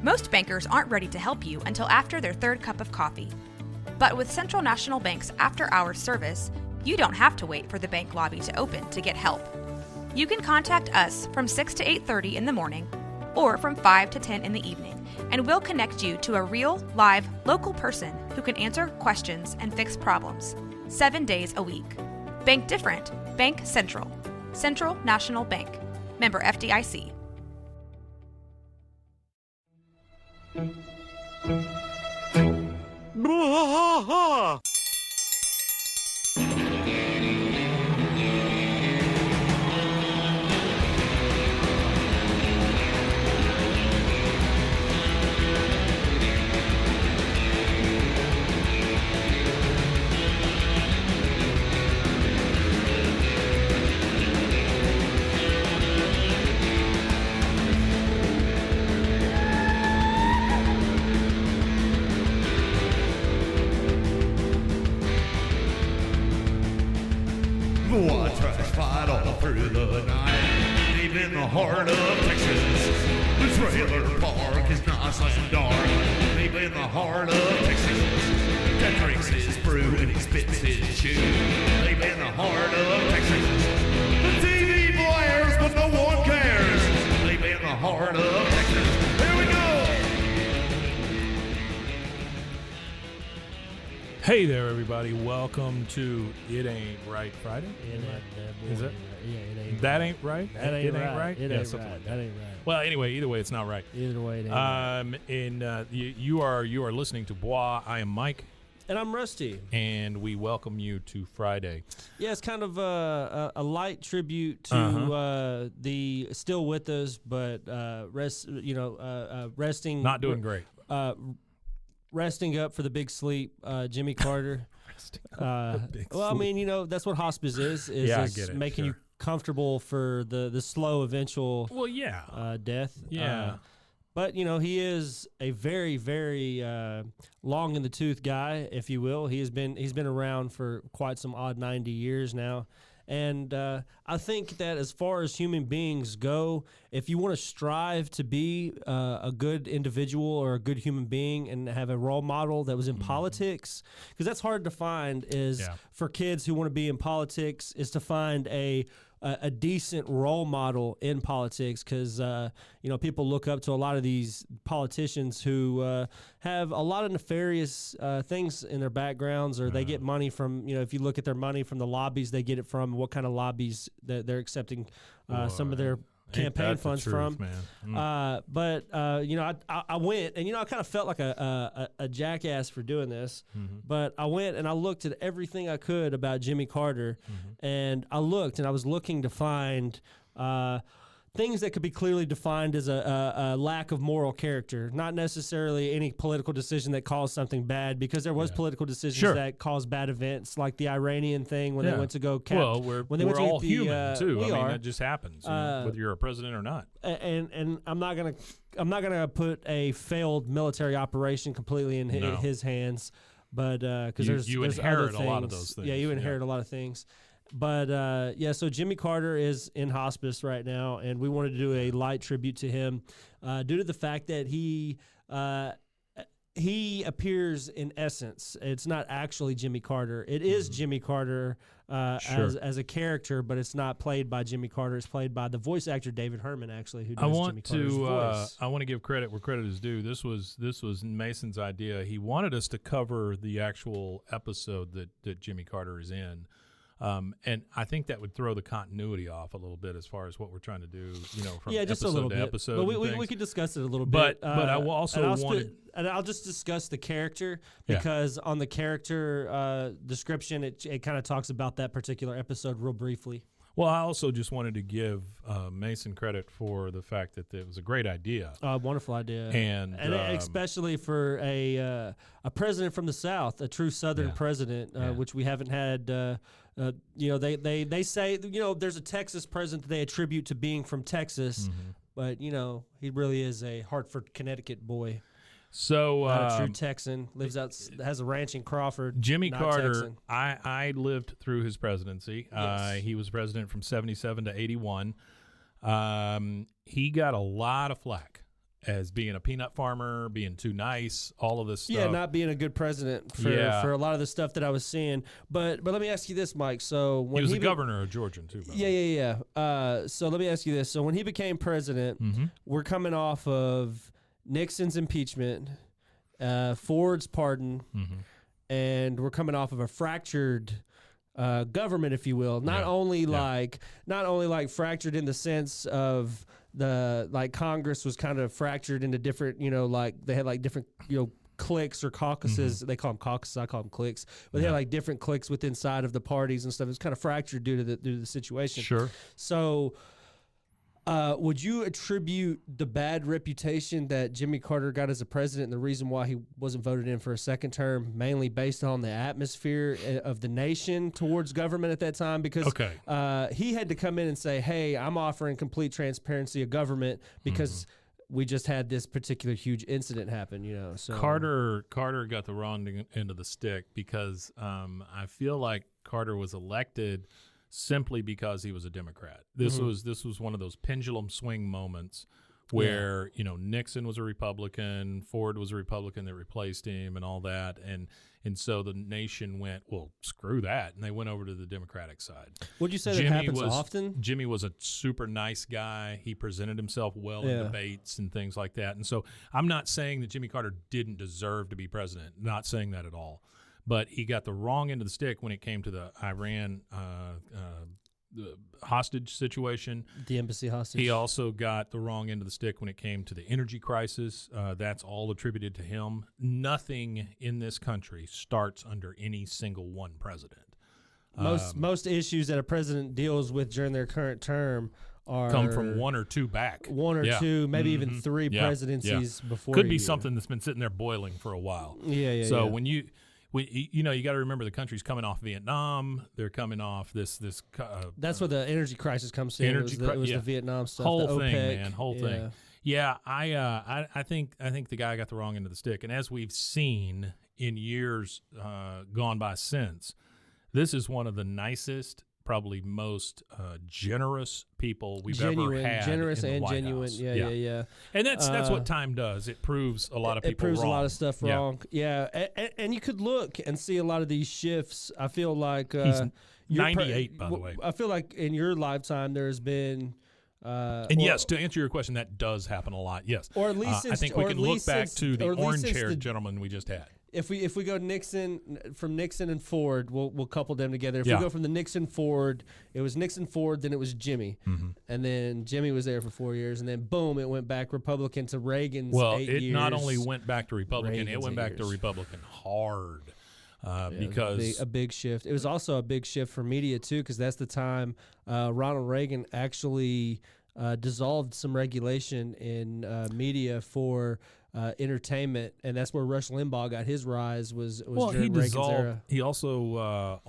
Most bankers aren't ready to help you until after their third cup of coffee. But with Central National Bank's after-hours service, you don't have to wait for the bank lobby to open to get help. You can contact us from 6 to 8:30 in the morning or from 5 to 10 in the evening, and we'll connect you to a real, live, local person who can answer questions and fix problems 7 days a week. Bank different. Bank Central. Central National Bank. Member FDIC. Through the night, deep in the heart of Texas, the trailer park is nice and dark. Deep in the heart of Texas, Jack drinks his brew and he spits his chew. Deep in the heart of Texas, the TV blares but no one cares. Deep in the heart of Texas, here we go. Hey there, everybody. Welcome to It Ain't Right Friday. Is it? Yeah, it ain't. That ain't right. That ain't right. Yeah, It ain't something right. like That ain't right. Well, anyway, either way, it's not right. Either way, it ain't right. And you are listening to Bois. I am Mike, And I'm Rusty. and we welcome you to Friday. Yeah, it's kind of a light tribute to the still with us, but resting. Not doing great. Resting up for the big sleep, Jimmy Carter. I mean, that's what hospice is Yeah, I just get it, making sure. you comfortable for the slow eventual Well, yeah. death. Yeah. But, he is a very, very long in the tooth guy, if you will. He's been around for quite some odd 90 years now. And I think that as far as human beings go, if you want to strive to be a good individual or a good human being and have a role model that was in politics, because that's hard to find, is for kids who want to be in politics, is to find a decent role model in politics, because people look up to a lot of these politicians who have a lot of nefarious things in their backgrounds, or they get money from, if you look at their money from the lobbies they get it from, what kind of lobbies that they're accepting some of their campaign funds from. Man. I went, and I kind of felt like a jackass for doing this, but I went and I looked at everything I could about Jimmy Carter, and I was looking to find things that could be clearly defined as a lack of moral character, not necessarily any political decision that caused something bad, because there was political decisions that caused bad events, like the Iranian thing when they went to go Well, we're all human too. That just happens, whether you're a president or not. And I'm not gonna put a failed military operation completely in his hands, but because there's inherit other a lot of things. those things. Yeah, you inherit a lot of things. But so Jimmy Carter is in hospice right now, and we wanted to do a light tribute to him due to the fact that he appears in essence. It's not actually Jimmy Carter. It is Jimmy Carter as a character, but it's not played by Jimmy Carter. It's played by the voice actor David Herman, actually, who does Jimmy Carter's voice. I want to give credit where credit is due. This was Mason's idea. He wanted us to cover the actual episode that Jimmy Carter is in. And I think that would throw the continuity off a little bit as far as what we're trying to do, from just episode a little to bit. episode. But we could discuss it a little bit. But I will also and I'll just discuss the character, because on the character description, it kind of talks about that particular episode real briefly. Well, I also just wanted to give Mason credit for the fact that it was a great idea. Wonderful idea. And especially for a president from the South, a true Southern president, which we haven't had. They say, there's a Texas president that they attribute to being from Texas, but, he really is a Hartford, Connecticut boy. So not a true Texan, has a ranch in Crawford. Jimmy Carter, Texan. I lived through his presidency. Yes. He was president from 77 to 81. He got a lot of flack as being a peanut farmer, being too nice, all of this stuff. Yeah, not being a good president for a lot of the stuff that I was seeing. But let me ask you this, Mike. So when he was the governor of Georgia too. By the way. Yeah. So let me ask you this. So when he became president, we're coming off of Nixon's impeachment, Ford's pardon, and we're coming off of a fractured government, if you will. Not only like fractured in the sense of the Congress was kind of fractured into different, they had like different, cliques or caucuses. They call them caucuses, I call them cliques. But they had like different cliques within inside of the parties and stuff. It was kind of fractured due to the situation. Sure. So would you attribute the bad reputation that Jimmy Carter got as a president and the reason why he wasn't voted in for a second term mainly based on the atmosphere of the nation towards government at that time? Because he had to come in and say, hey, I'm offering complete transparency of government because we just had this particular huge incident happen, So Carter got the wrong end of the stick because I feel like Carter was elected simply because he was a Democrat. This was one of those pendulum swing moments where Nixon was a Republican, Ford was a Republican that replaced him, and all that, and so the nation went, well, screw that, and they went over to the Democratic side. Would you say that happens often? Jimmy was a super nice guy. He presented himself well in debates and things like that, and so I'm not saying that Jimmy Carter didn't deserve to be president. Not saying that at all. But he got the wrong end of the stick when it came to the Iran the hostage situation. The embassy hostage. He also got the wrong end of the stick when it came to the energy crisis. That's all attributed to him. Nothing in this country starts under any single one president. Most issues that a president deals with during their current term come from one or two back. One or two, maybe even three presidencies before. Could be something that's been sitting there boiling for a while. So when you got to remember the country's coming off Vietnam. They're coming off this. That's where the energy crisis comes in. It was the Vietnam stuff. Whole the thing, OPEC. man. Whole thing. Yeah, I think the guy got the wrong end of the stick. And as we've seen in years gone by since, this is one of the nicest, probably most generous people we've ever had. Generous in the and White genuine. House. Yeah. And that's what time does. It proves a lot of people wrong. It proves a lot of stuff wrong. Yeah. And you could look and see a lot of these shifts. I feel like he's 98, by the way. I feel like in your lifetime there's been. Yes, to answer your question, that does happen a lot. Yes, or at least I think we can look back to the orange-haired gentleman we just had. If we go Nixon and Ford, we'll couple them together. If we go from the Nixon Ford, it was Nixon Ford, then it was Jimmy, and then Jimmy was there for 4 years, and then boom, it went back Republican to Reagan's 8 years. It not only went back to Republican, it went back to Republican hard. Because a big shift. It was also a big shift for media too, because that's the time Ronald Reagan actually dissolved some regulation in media for entertainment, and that's where Rush Limbaugh got his rise. Was during Reagan's era. He also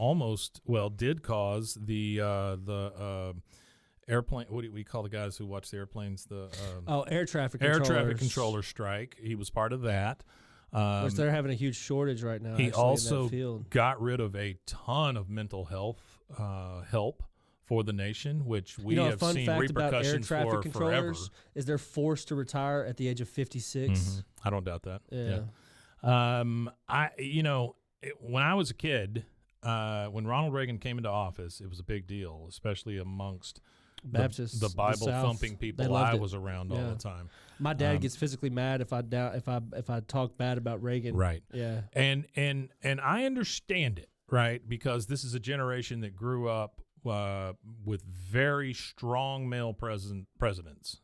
did cause the airplane. What do we call the guys who watch the airplanes? The air traffic controller strike. He was part of that. Which they're having a huge shortage right now. He also got rid of a ton of mental health help for the nation, which we have seen repercussions for forever. Is they're forced to retire at the age of 56. I don't doubt that. Yeah. When I was a kid, when Ronald Reagan came into office, it was a big deal, especially amongst Baptists, the Bible thumping people I was around all the time. My dad gets physically mad if I talk bad about Reagan. Right. Yeah. And I understand it, right? Because this is a generation that grew up with very strong male presidents,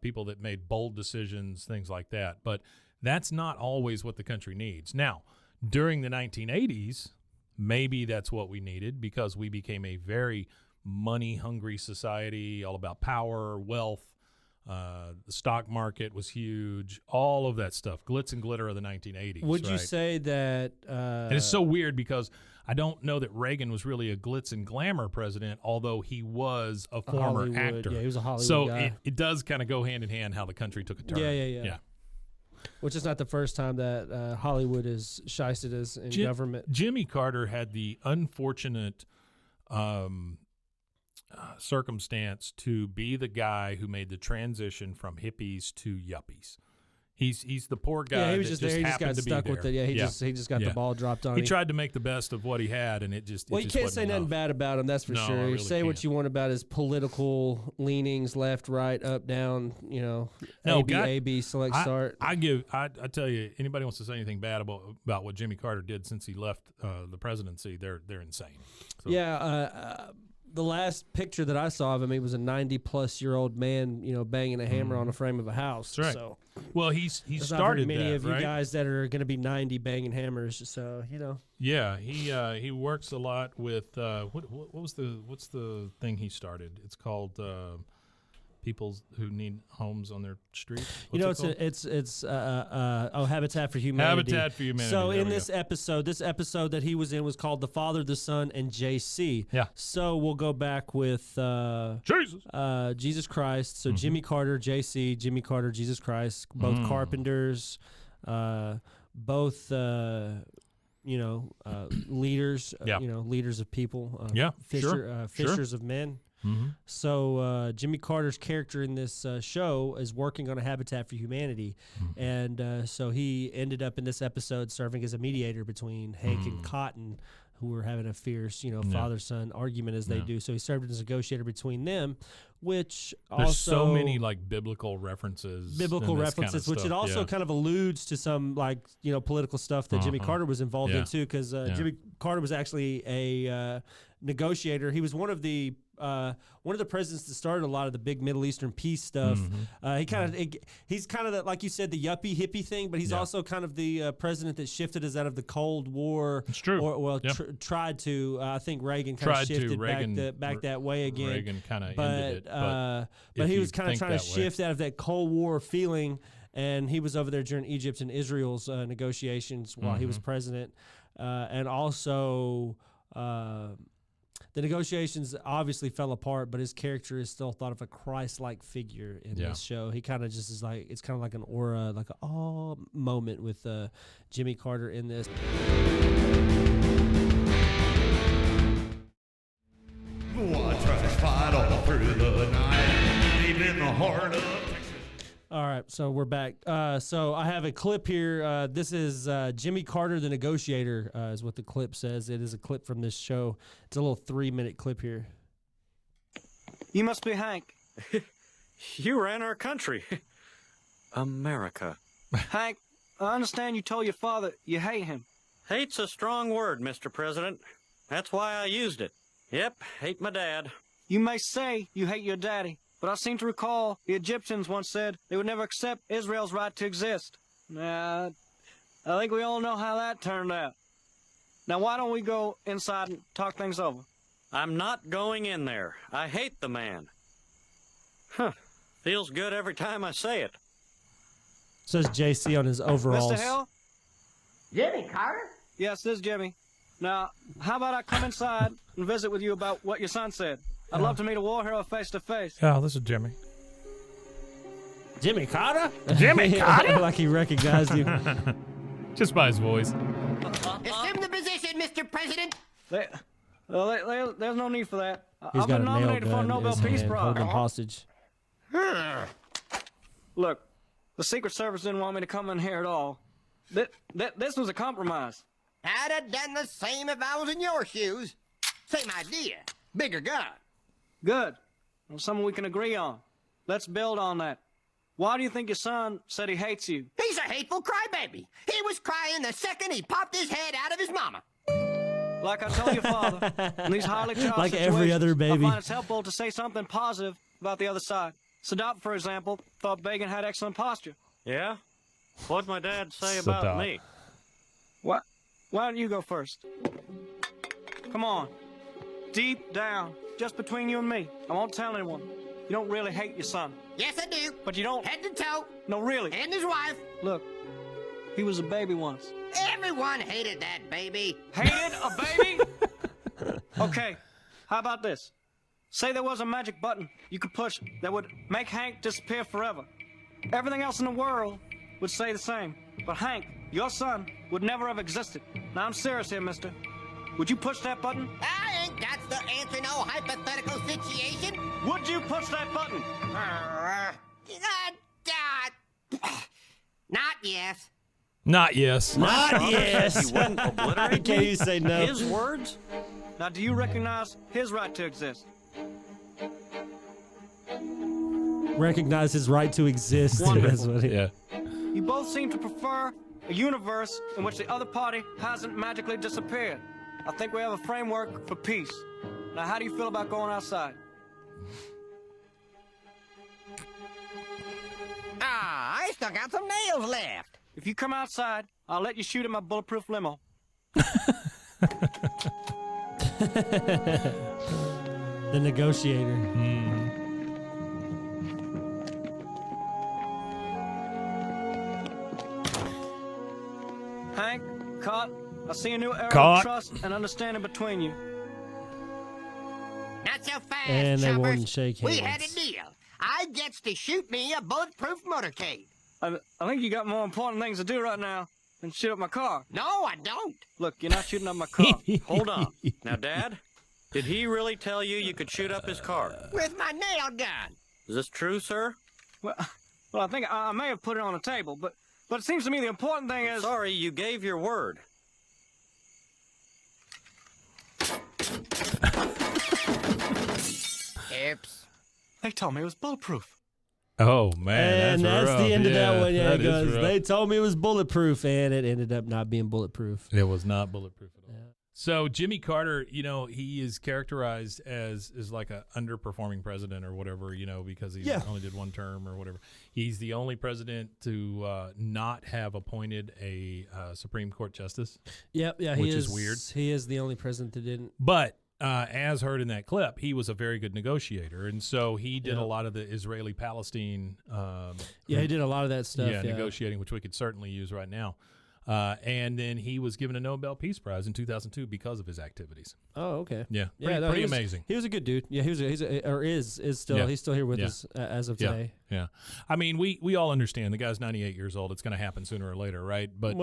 people that made bold decisions, things like that. But that's not always what the country needs. Now, during the 1980s, maybe that's what we needed because we became a very money-hungry society, all about power, wealth. The stock market was huge, all of that stuff, glitz and glitter of the 1980s. Would you say that? And it's so weird because I don't know that Reagan was really a glitz and glamour president, although he was a former actor. Yeah, he was a Hollywood So guy. it does kind of go hand in hand how the country took a turn. Yeah. Which is not the first time that Hollywood is shysted us in government. Jimmy Carter had the unfortunate circumstance to be the guy who made the transition from hippies to yuppies. He's the poor guy. Yeah, he was that just there. He just got happened to stuck be with there. it. Yeah, he just got the ball dropped on him. He tried to make the best of what he had, and it just. Well, it you just can't wasn't say nothing enough. bad about him. That's for No, I sure. really Say what can't. you want about his political leanings, left, right, up, down. You know, No, A, B, God, A, B, select, start. I tell you, anybody wants to say anything bad about what Jimmy Carter did since he left the presidency, they're insane. So, Yeah, the last picture that I saw of him, he was a 90-plus-year-old man, you know, banging a hammer on a frame of a house. That's right. So well, he there's not very started many that, of you right? guys that are going to be 90 banging hammers. So you know. Yeah, he works a lot with what's the thing he started? It's called people who need homes on their street. What's it called? It's Habitat for Humanity. Habitat for Humanity. So there in we this episode that he was in was called The Father, the Son, and JC. Yeah. So we'll go back with Jesus Christ. So Jimmy Carter, JC, Jimmy Carter, Jesus Christ, both carpenters, both leaders. Yeah. Leaders of people. Fishers of men. Mm-hmm. So Jimmy Carter's character in this show is working on a Habitat for Humanity, and so he ended up in this episode serving as a mediator between Hank and Cotton, who were having a fierce, father-son argument as they do. So he served as a negotiator between them, which There's also so many like biblical references, and this kind of which it stuff, also kind of alludes to some political stuff that Jimmy Carter was involved in too, because Jimmy Carter was actually a negotiator. He was one of the presidents that started a lot of the big Middle Eastern peace stuff. He's kind of like you said, the yuppie hippie thing, but he's also kind of the president that shifted us out of the Cold War. It's true. Tried to. I think Reagan kind of shifted back that way again. Reagan kind of ended it, but he was kind of think trying to that way. shift out of that Cold War feeling. And he was over there during Egypt and Israel's negotiations while he was president, and also. The negotiations obviously fell apart, but his character is still thought of a Christ-like figure in this show. He kind of just is like, it's kind of like an aura, like a moment with Jimmy Carter in this. Watch us fight all through the night, deep in the heart of Texas. All right, so we're back. So I have a clip here. This is Jimmy Carter, the negotiator, is what the clip says. It is a clip from this show. It's a little 3-minute clip here. You must be Hank. You ran our country. America. Hank, I understand you told your father you hate him. Hate's a strong word, Mr. President. That's why I used it. Yep, hate my dad. You may say you hate your daddy, but I seem to recall the Egyptians once said they would never accept Israel's right to exist. I think we all know how that turned out. Now, why don't we go inside and talk things over? I'm not going in there. I hate the man. Feels good every time I say it. Says JC on his overalls. Mr. Hill? Jimmy Carter? Yes, this is Jimmy. Now, how about I come inside and visit with you about what your son said? I'd love to meet a war hero face to face. Yeah, this is Jimmy. Jimmy Carter? Jimmy Carter? Like he recognized you. Just by his voice. Assume the position, Mr. President. There's no need for that. He's I've got been a nail nominated for a gun in Nobel his Peace hand, Prize. holding him hostage. Look, the Secret Service didn't want me to come in here at all. This was a compromise. I'd have done the same if I was in your shoes. Same idea. Bigger gun. Good. Well, something we can agree on. Let's build on that. Why do you think your son said he hates you? He's a hateful crybaby. He was crying the second he popped his head out of his mama. Like I told your father, in these highly charged Like situations, every other baby. I find it's helpful to say something positive about the other side. Sadat, for example, thought Begin had excellent posture. Yeah? What'd my dad say about Sadat. me? What? Why don't you go first? Come on. Deep down, just between you and me. I won't tell anyone. You don't really hate your son. Yes, I do. But you don't... Head to toe. No, really. And his wife. Look, he was a baby once. Everyone hated that baby. Hated a baby? Okay, how about this? Say there was a magic button you could push that would make Hank disappear forever. Everything else in the world would stay the same. But Hank, your son, would never have existed. Now I'm serious here, mister. Would you push that button? I ain't That's the answer, no hypothetical situation. Would you push that button? Not yes. Not yes. Not yes. You wouldn't obliterate Can me? you say no? His words? Now, do you recognize his right to exist? Recognize his right to exist. That's what he- Yeah. You both seem to prefer a universe in which the other party hasn't magically disappeared. I think we have a framework for peace. Now, how do you feel about going outside? I still got some nails left. If you come outside, I'll let you shoot at my bulletproof limo. The negotiator. Hank, KOTH, I see a new era KOTH. of trust and understanding between you. Not so fast, And they choppers. wouldn't shake We had hands. a deal. I gets to shoot me a bulletproof motorcade. I think you got more important things to do right now than shoot up my car. No, I don't. Look, you're not shooting up my car. Hold on. Now, Dad, did he really tell you you could shoot up his car? With my nail gun. Is this true, sir? Well, I think I may have put it on the table, but it seems to me the important thing is... Sorry, you gave your word. Oops. They told me it was bulletproof. Oh man, And that's rough. the end of that one. Yeah, that it is goes, rough. they told me it was bulletproof, and it ended up not being bulletproof. It was not bulletproof at all. So Jimmy Carter, he is characterized as like a underperforming president or whatever, because he Yeah. only did one term or whatever. He's the only president to not have appointed a Supreme Court justice. Yep, yeah, Which is weird. He is the only president that didn't. But as heard in that clip, he was a very good negotiator, and so he did a lot of the Israeli-Palestine. Yeah, he did a lot of that stuff. Yeah, negotiating, which we could certainly use right now. And then he was given a Nobel Peace Prize in 2002 because of his activities. Oh, okay. Yeah, Yeah, no, pretty he was- amazing. He was a good dude. Yeah, is still Yeah. he's still here with Yeah. us as of Yeah, today. yeah. I mean, we all understand the guy's 98 years old. It's going to happen sooner or later, right? But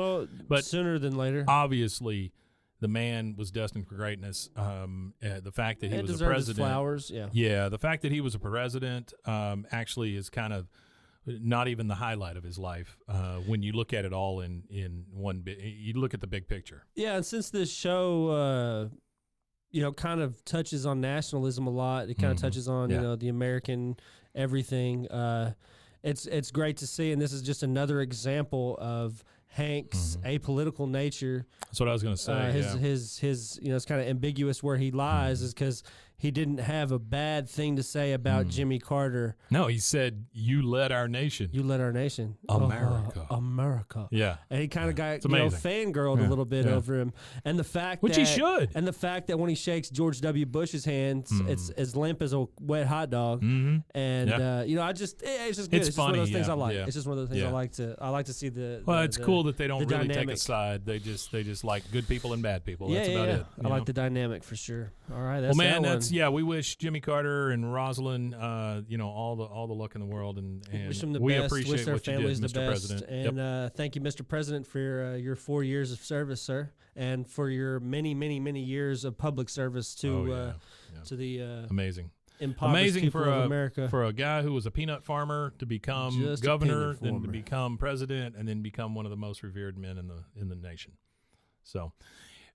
But sooner than later. obviously, the man was destined for greatness. The fact that he It was a deserved his president, flowers. Yeah. yeah, the fact that he was a president actually is kind of not even the highlight of his life when you look at it all in one bit. You look at the big picture. Yeah, and since this show, kind of touches on nationalism a lot, it kind of touches on Yeah. the American everything. It's great to see, and this is just another example of Hank's apolitical nature. That's what I was going to say. His it's kind of ambiguous where he lies is because he didn't have a bad thing to say about Jimmy Carter. No, he said, "You led our nation." You led our nation, America. America. Yeah, And he kind of got It's amazing. fangirled a little bit over him, and the fact Which that he should. and the fact that when he shakes George W. Bush's hands, it's as limp as a wet hot dog. And Yeah. it's just good. It's just one of funny, those things yeah, I like. yeah. It's just one of those things Yeah. I like to see the. Well, the- it's the- cool that they don't the really take a dynamic. side. They just like good people and bad people. Yeah, That's yeah, about yeah. it. I like the dynamic for sure. All right, that's Well, man, that that's one. We wish Jimmy Carter and Rosalind, all the luck in the world, and Wish them the we best. appreciate Wish their what you families did, the Mr. best. President. And thank you, Mr. President, for your 4 years of service, sir, and for your many, many, many years of public service to Oh, yeah. to the Amazing. impoverished Amazing people for of a America. for a guy who was a peanut farmer to become Just a governor, peanut then to farmer. become president, and then become one of the most revered men in the nation. So,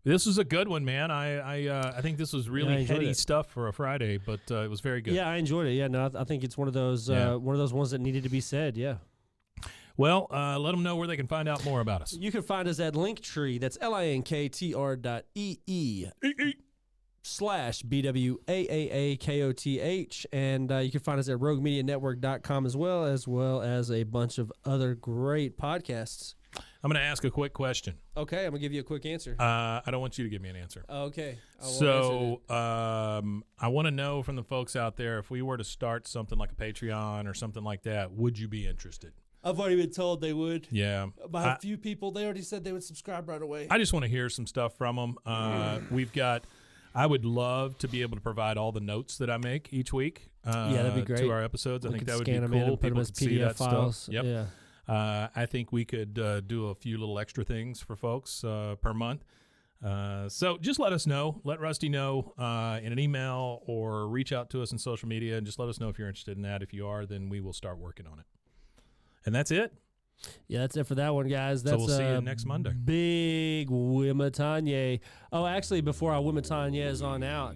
this was a good one, man. I think this was I really enjoyed heady it. stuff for a Friday, but it was very good. Yeah, I enjoyed it. Yeah, no, I think it's one of those Yeah. ones that needed to be said. Yeah. Well, let them know where they can find out more about us. You can find us at Linktree. That's linktr.ee/BWAAAKOTH. And you can find us at roguemedianetwork.com as well as a bunch of other great podcasts. I'm going to ask a quick question. Okay, I'm going to give you a quick answer. I don't want you to give me an answer. Okay. I won't answer So I want to know from the folks out there, if we were to start something like a Patreon or something like that, would you be interested? that. I've already been told they would. Yeah. By a few people, they already said they would subscribe right away. I just want to hear some stuff from them. I would love to be able to provide all the notes that I make each week that'd be great. to our episodes. I We think could that would be scan 'em in cool. and put 'em People as could see PDF that files. stuff. Yep. Yeah. I think we could do a few little extra things for folks per month. So just let us know. Let Rusty know in an email or reach out to us on social media and just let us know if you're interested in that. If you are, then we will start working on it. And that's it. Yeah, that's it for that one, guys. That's so we'll see you next Monday. Big Wimatanye. Oh, actually, before our Wimatanye is on out,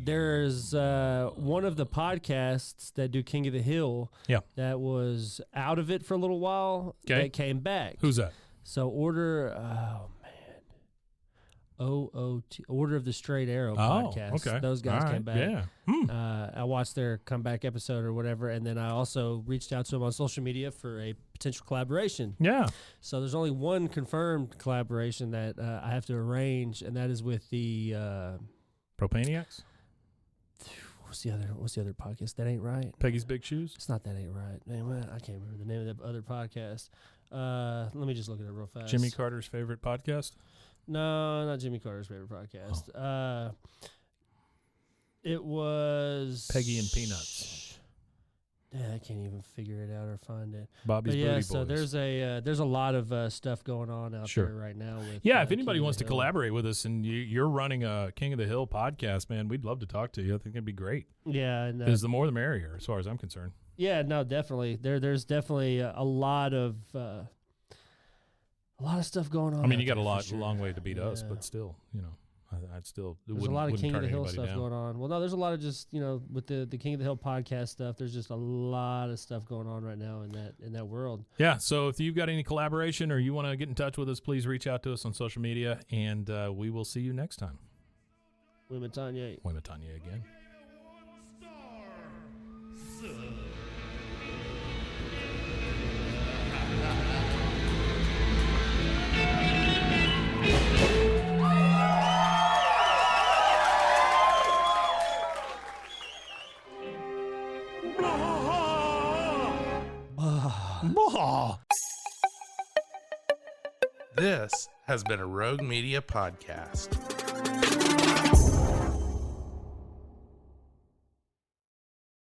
there's one of the podcasts that do King of the Hill that was out of it for a little while that came back. Who's that? So Order of the Straight Arrow podcast. Okay. Those guys came back. Yeah. I watched their comeback episode or whatever, and then I also reached out to them on social media for a potential collaboration. Yeah. So there's only one confirmed collaboration that I have to arrange, and that is with the Propaniacs? What's the other podcast? That Ain't Right. Peggy's Big Shoes? It's not That Ain't Right. Man, I can't remember the name of the other podcast. Let me just look at it real fast. Jimmy Carter's favorite podcast? No, not Jimmy Carter's favorite podcast. It was Peggy and Peanuts. Yeah, I can't even figure it out or find it. Bobby's Booty Boys. So there's a lot of stuff going on out there right now. With, if anybody King wants of to the Hill. collaborate with us and you're running a King of the Hill podcast, man, we'd love to talk to you. I think it'd be great. Yeah, because the more the merrier, as far as I'm concerned. Yeah, no, definitely. There's definitely a lot of stuff going on. I mean, you got a long way to beat us, but still, I'd still. There's a lot of King of the Hill stuff going on. Well, no, there's a lot of just with the King of the Hill podcast stuff. There's just a lot of stuff going on right now in that world. Yeah. So if you've got any collaboration or you want to get in touch with us, please reach out to us on social media, and we will see you next time. Wimatanye again. This has been a Rogue Media podcast.